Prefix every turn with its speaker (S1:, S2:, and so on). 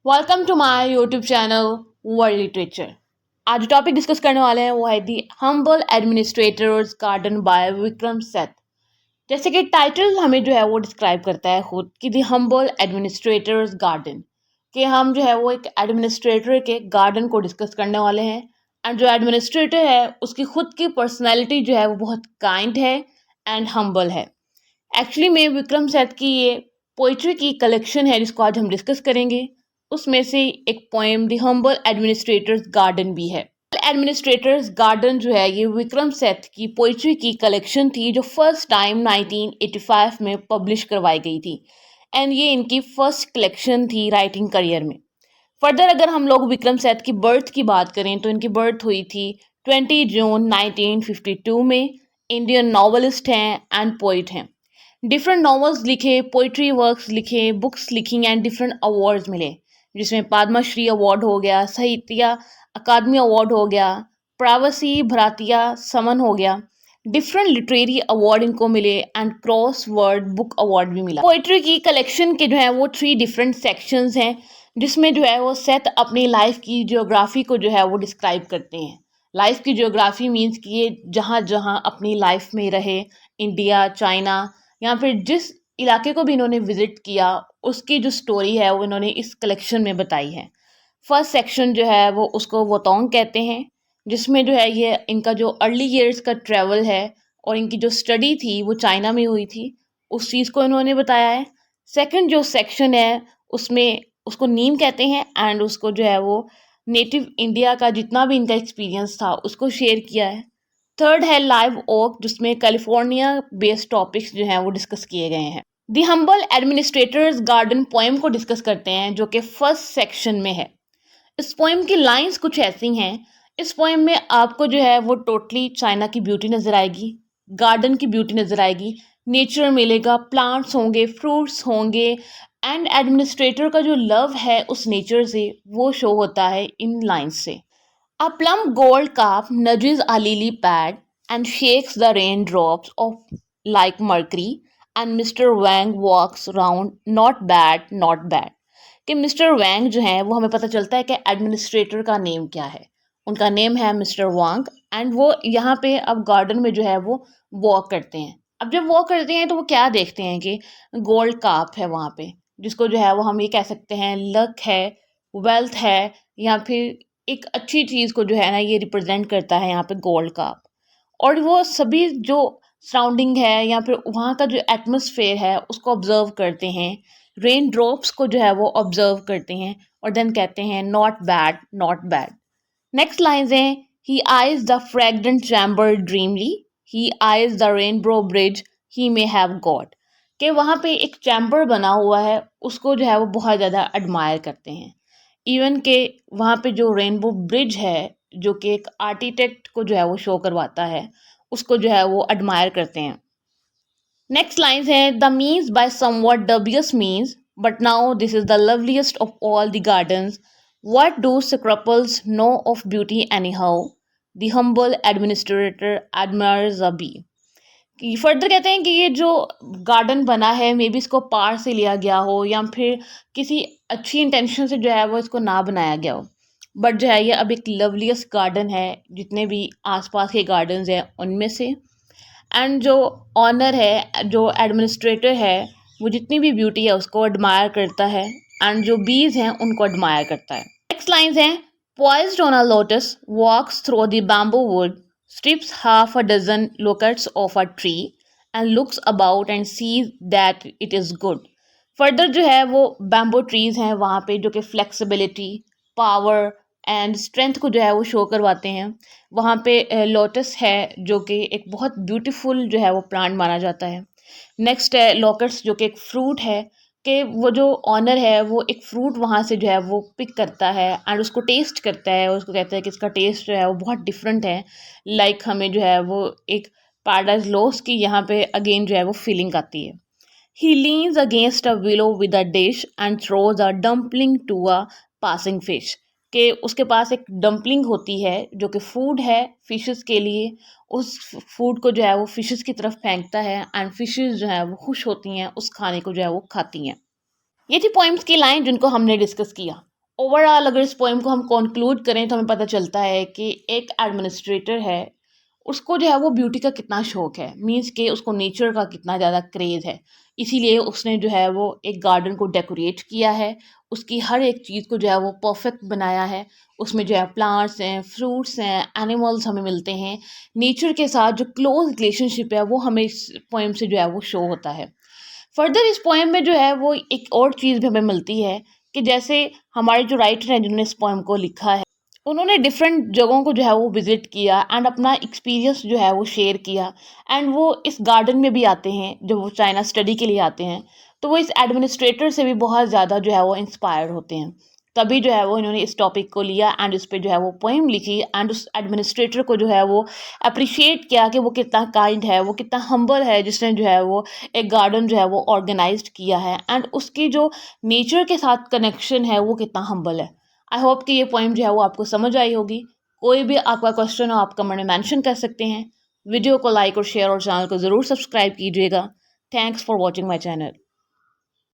S1: Welcome to my YouTube channel world literature. आज जो topic discuss करने वाले हैं वो है the humble administrators garden by Vikram Seth. जैसे कि टाइटल हमें जो है वो डिस्क्राइब करता है खुद कि दी हम्बल एडमिनिस्ट्रेटर्स गार्डन, कि हम जो है वो एक एडमिनिस्ट्रेटर के गार्डन को डिस्कस करने वाले हैं। एंड जो एडमिनिस्ट्रेटर है उसकी खुद की पर्सनैलिटी जो है वो बहुत काइंड है एंड हम्बल है। एक्चुअली में विक्रम सेठ की ये पोइट्री की कलेक्शन है जिसको आज हम डिस्कस करेंगे। उसमें से एक poem the humble administrators garden भी है। एडमिनिस्ट्रेटर्स गार्डन जो है ये विक्रम सेठ की पोइट्री की कलेक्शन थी जो फर्स्ट टाइम 1985 में पब्लिश करवाई गई थी। एंड ये इनकी फर्स्ट कलेक्शन थी राइटिंग करियर में। फर्दर अगर हम लोग विक्रम सेठ की बर्थ की बात करें तो इनकी बर्थ हुई थी 20 जून 1952 में। इंडियन नॉवलिस्ट हैं एंड पोइट हैं। डिफरेंट नॉवेल्स लिखे, पोइट्री वर्क्स लिखे, बुक्स लिखी एंड डिफरेंट अवार्ड्स मिले, जिसमें पद्मश्री अवार्ड हो गया, साहित्य अकादमी अवार्ड हो गया, प्रावसी भरातिया समन हो गया। डिफरेंट लिटरेरी अवार्ड इनको मिले and cross word book award भी मिला। पोइट्री की कलेक्शन के जो है वो 3 डिफरेंट सेक्शंस हैं, जिसमें जो है वो सेथ अपनी लाइफ की जियोग्राफी को जो है वो डिस्क्राइब करते हैं। लाइफ की जियोग्राफी मीन्स कि ये जहाँ जहाँ अपनी लाइफ में रहे, इंडिया, चाइना, या फिर जिस इलाके को भी इन्होंने विजिट किया उसकी जो स्टोरी है वो इन्होंने इस कलेक्शन में बताई है। फर्स्ट सेक्शन जो है वो उसको वोतोंग कहते हैं, जिसमें जो है ये इनका जो अर्ली ईयर्स का ट्रैवल है और इनकी जो स्टडी थी वो चाइना में हुई थी, उस चीज़ को इन्होंने बताया है। सेकंड जो सेक्शन है उसमें उसको नीम कहते हैं एंड उसको जो है वो नेटिव इंडिया का जितना भी इनका एक्सपीरियंस था उसको शेयर किया है। थर्ड है लाइव ओक, जिसमें कैलिफोर्निया बेस्ड टॉपिक्स जो हैं वो डिस्कस किए गए हैं। दी हम्बल एडमिनिस्ट्रेटर्स गार्डन पोएम को डिस्कस करते हैं जो कि फर्स्ट सेक्शन में है। इस पोएम की लाइंस कुछ ऐसी हैं। इस पोएम में आपको जो है वो टोटली चाइना की ब्यूटी नज़र आएगी, गार्डन की ब्यूटी नज़र आएगी, नेचर मिलेगा, प्लांट्स होंगे, फ्रूट्स होंगे एंड एडमिनिस्ट्रेटर का जो लव है उस नेचर से वो शो होता है इन लाइन्स से। A plump gold calf nudges a lily pad and shakes the raindrops of like mercury, and Mr. Wang walks round not bad, not bad. कि मिस्टर वैंग जो हैं वो हमें पता चलता है कि एडमिनिस्ट्रेटर का नेम क्या है। उनका नेम है मिस्टर वांग एंड वो यहाँ पे अब गार्डन में जो है वो वॉक करते हैं। अब जब वॉक करते हैं तो वो क्या देखते हैं कि गोल्ड काप है वहाँ पे, जिसको जो है वो हम ये कह सकते हैं लक है, वेल्थ है, या फिर एक अच्छी चीज़ को जो है ना ये रिप्रेजेंट करता है यहाँ पे गोल्ड कप। और वो सभी जो सराउंडिंग है या फिर वहाँ का जो एटमॉस्फेयर है उसको ऑब्जर्व करते हैं, रेन ड्रॉप्स को जो है वो ऑब्जर्व करते हैं और देन कहते हैं not bad, not bad. Next lines हैं he eyes the fragrant chamber dreamily, he eyes the rainbow bridge he may have god. कि वहाँ पे एक चैम्बर बना हुआ है उसको जो है वो बहुत ज़्यादा एडमायर करते हैं। इवन के वहाँ पे जो रेनबो ब्रिज है जो कि एक आर्किटेक्ट को जो है वो शो करवाता है उसको जो है वो एडमायर करते हैं। नेक्स्ट लाइन्स है the means by somewhat dubious means but now this is the loveliest of all the gardens, what do scruples know of beauty anyhow, the humble administrator admires a bee. कि further कहते हैं कि ये जो garden बना है may be इसको पार से लिया गया हो या फिर किसी अच्छी इंटेंशन से जो है वो इसको ना बनाया गया हो, बट जो है ये अब एक लवलीस्ट गार्डन है जितने भी आसपास के गार्डन्स हैं उनमें से। एंड जो ऑनर है, जो एडमिनिस्ट्रेटर है, वो जितनी भी ब्यूटी है उसको एडमायर करता है एंड जो बीज हैं उनको एडमायर करता है। नेक्स्ट लाइन्स हैं poised on a lotus walks through the bamboo wood, strips half a dozen locusts off a tree and looks about and sees that it is good। Further जो है वो बैम्बो ट्रीज हैं वहाँ पे जो कि flexibility, power and strength को जो है वो शो करवाते हैं। वहाँ पे लोटस है जो कि एक बहुत ब्यूटीफुल जो है वो प्लांट माना जाता है। नेक्स्ट है लोकट्स जो कि एक फ्रूट है, कि वो जो ऑनर है वो एक फ्रूट वहाँ से जो है वो पिक करता है एंड उसको टेस्ट करता है और उसको कहता है कि इसका टेस्ट जो है वो बहुत डिफरेंट है। लाइक हमें जो है वो एक पैराडाइज लोस्ट की यहाँ पे अगेन जो है वो फीलिंग आती है। He leans against a willow with a dish and throws a dumpling to a passing fish. कि उसके पास एक डम्पलिंग होती है जो कि फूड है फिशेस के लिए, उस फूड को जो है वो फिशेस की तरफ फेंकता है एंड फिशेस जो है वो खुश होती हैं, उस खाने को जो है वो खाती हैं। ये थी पोइम्स की लाइन जिनको हमने डिस्कस किया। ओवरऑल अगर इस पोएम को हम कंक्लूड करें तो हमें पता चलता है कि एक एडमिनिस्ट्रेटर है, उसको जो है वो ब्यूटी का कितना शौक है, मीन्स कि उसको नेचर का कितना ज़्यादा क्रेज़ है। इसीलिए उसने जो है वो एक गार्डन को डेकोरेट किया है, उसकी हर एक चीज़ को जो है वो परफेक्ट बनाया है। उसमें जो है प्लांट्स हैं, फ्रूट्स हैं, एनिमल्स हमें मिलते हैं। नेचर के साथ जो क्लोज रिलेशनशिप है वो हमें इस पोएम से जो है वो शो होता है। फर्दर इस पोएम में जो है वो एक और चीज़ भी हमें मिलती है कि जैसे हमारे जो राइटर हैं जिन्होंने इस पोएम को लिखा है, उन्होंने डिफरेंट जगहों को जो है वो विज़िट किया एंड अपना एक्सपीरियंस जो है वो शेयर किया। एंड वो इस गार्डन में भी आते हैं, जब वो चाइना स्टडी के लिए आते हैं तो वो इस एडमिनिस्ट्रेटर से भी बहुत ज़्यादा जो है वो इंस्पायर्ड होते हैं। तभी जो है वो इन्होंने इस टॉपिक को लिया एंड उस पर जो है वो पोएम लिखी एंड उस एडमिनिस्ट्रेटर को जो है वो अप्रिशिएट किया कि वो कितना काइंड है, वो कितना हम्बल है, जिसने जो है वो एक गार्डन जो है वो ऑर्गेनाइज्ड किया है एंड उसकी जो नेचर के साथ कनेक्शन है वो कितना हम्बल है। आई होप कि ये पोएम जो है वो आपको समझ आई होगी। कोई भी आपका क्वेश्चन हो आप कमेंट में मेंशन कर सकते हैं। वीडियो को लाइक और शेयर और चैनल को ज़रूर सब्सक्राइब कीजिएगा। Thanks for watching my channel.